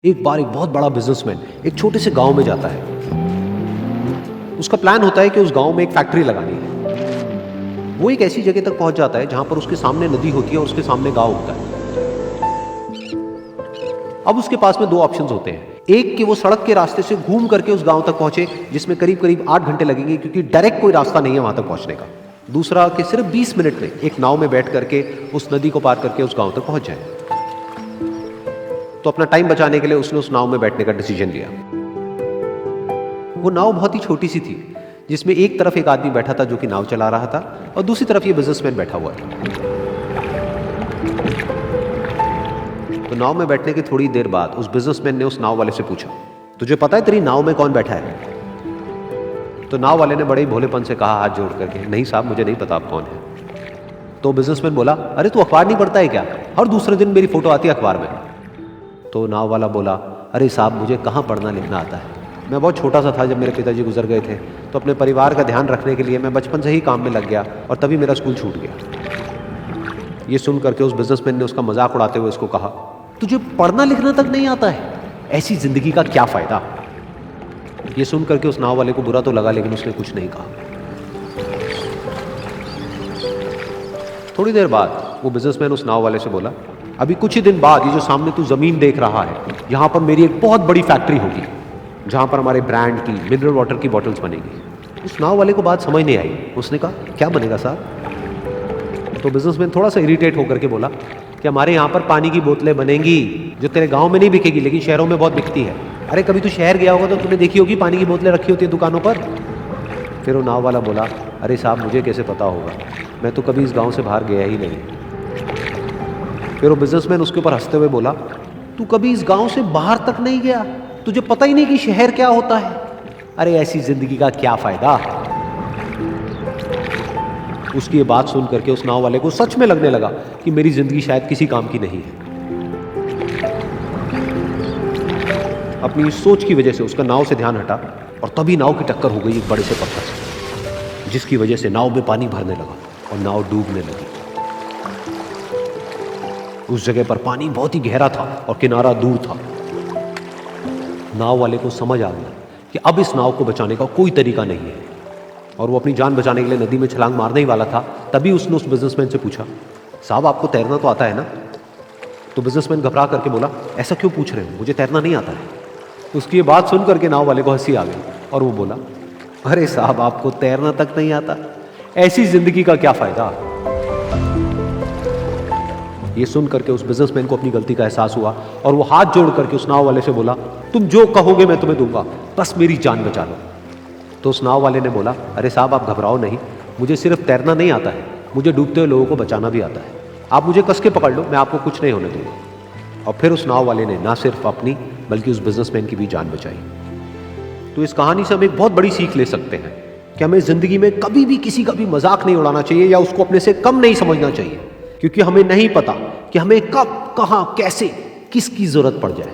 एक बार एक बहुत बड़ा बिजनेसमैन एक छोटे से गांव में जाता है। उसका प्लान होता है कि उस गांव में एक फैक्ट्री लगानी है। वो एक ऐसी जगह तक पहुंच जाता है जहां पर उसके सामने नदी होती है और उसके सामने गांव होता है। अब उसके पास में दो ऑप्शंस होते हैं। एक कि वो सड़क के रास्ते से घूम करके उस गांव तक पहुंचे, जिसमें करीब करीब 8 घंटे लगेंगे, क्योंकि डायरेक्ट कोई रास्ता नहीं है वहां तक पहुंचने का। दूसरा कि सिर्फ 20 मिनट में एक नाव में बैठ करके उस नदी को पार करके उस गांव तक पहुंच जाए। तो अपना टाइम बचाने के लिए उसने उस नाव में बैठने का डिसीजन लिया। वो नाव बहुत ही छोटी सी थी, जिसमें एक तरफ एक आदमी बैठा था जो कि नाव चला रहा था और दूसरी तरफ ये बिजनेसमैन बैठा हुआ था। तो नाव में बैठने की थोड़ी देर बाद उस बिजनेसमैन ने उस नाव वाले से पूछा, तुझे पता है तेरी नाव में कौन बैठा है? तो नाव वाले ने बड़े ही भोलेपन से कहा हाथ जोड़ करके, नहीं साहब मुझे नहीं पता आप कौन है। तो बिजनेसमैन बोला, अरे तू अखबार नहीं पढ़ता है क्या? हर दूसरे दिन मेरी फोटो आती है अखबार में। तो नाव वाला बोला, अरे साहब मुझे कहाँ पढ़ना लिखना आता है, मैं बहुत छोटा सा था जब मेरे पिताजी गुजर गए थे, तो अपने परिवार का ध्यान रखने के लिए मैं बचपन से ही काम में लग गया और तभी मेरा स्कूल छूट गया। ये सुन करके उस बिजनेसमैन ने उसका मजाक उड़ाते हुए उसको कहा, तुझे पढ़ना लिखना तक नहीं आता है, ऐसी जिंदगी का क्या फायदा? ये सुन करके उस नाव वाले को बुरा तो लगा, लेकिन उसने कुछ नहीं कहा। थोड़ी देर बाद वो बिजनेसमैन उस नाव वाले से बोला, अभी कुछ ही दिन बाद ये जो सामने तू जमीन देख रहा है, यहां पर मेरी एक बहुत बड़ी फैक्ट्री होगी जहां पर हमारे ब्रांड की मिनरल वाटर की बॉटल्स बनेगी। उस नाव वाले को बात समझ नहीं आई। उसने कहा, क्या बनेगा साहब? तो बिजनेसमैन थोड़ा सा इरिटेट होकर के बोला कि हमारे यहाँ पर पानी की बोतलें बनेंगी जो तेरे गांव में नहीं बिकेगी लेकिन शहरों में बहुत बिकती है। अरे कभी तू शहर गया होगा तो तूने देखी होगी पानी की बोतलें रखी होती है दुकानों पर। फिर वो नाव वाला बोला, अरे साहब मुझे कैसे पता होगा, मैं तो कभी इस गाँव से बाहर गया ही नहीं। फिर वो बिजनेसमैन उसके ऊपर हंसते हुए बोला, तू कभी इस गांव से बाहर तक नहीं गया, तुझे पता ही नहीं कि शहर क्या होता है? अरे ऐसी जिंदगी का क्या फायदा? उसकी ये बात सुन करके उस नाव वाले को सच में लगने लगा कि मेरी जिंदगी शायद किसी काम की नहीं है। अपनी सोच की वजह से उसका नाव से ध्यान हटा और तभी नाव की टक्कर हो गई एक बड़े से पत्थर से, जिसकी वजह से नाव में पानी भरने लगा और नाव डूबने लगी। उस जगह पर पानी बहुत ही गहरा था और किनारा दूर था। नाव वाले को समझ आ गया कि अब इस नाव को बचाने का कोई तरीका नहीं है और वो अपनी जान बचाने के लिए नदी में छलांग मारने ही वाला था। तभी उसने उस बिजनेसमैन से पूछा, साहब आपको तैरना तो आता है ना? तो बिजनेसमैन घबरा करके बोला, ऐसा क्यों पूछ रहे हो, मुझे तैरना नहीं आता है। उसकी ये बात सुन करके नाव वाले को हंसी आ गई और वो बोला, अरे साहब आपको तैरना तक नहीं आता, ऐसी जिंदगी का क्या फायदा? ये सुन करके उस बिजनेसमैन को अपनी गलती का एहसास हुआ और वो हाथ जोड़ करके उस नाव वाले से बोला, तुम जो कहोगे मैं तुम्हें दूंगा, बस मेरी जान बचा लो। तो उस नाव वाले ने बोला, अरे साहब आप घबराओ नहीं, मुझे सिर्फ तैरना नहीं आता है, मुझे डूबते हुए लोगों को बचाना भी आता है। आप मुझे कस के पकड़ लो, मैं आपको कुछ नहीं होने दूंगा। और फिर उस नाव वाले ने ना सिर्फ अपनी बल्कि उस बिजनेसमैन की भी जान बचाई। तो इस कहानी से हम एक बहुत बड़ी सीख ले सकते हैं कि हमें जिंदगी में कभी भी किसी का भी मजाक नहीं उड़ाना चाहिए या उसको अपने से कम नहीं समझना चाहिए, क्योंकि हमें नहीं पता कि हमें कब, कहां, कैसे, किसकी जरूरत पड़ जाए।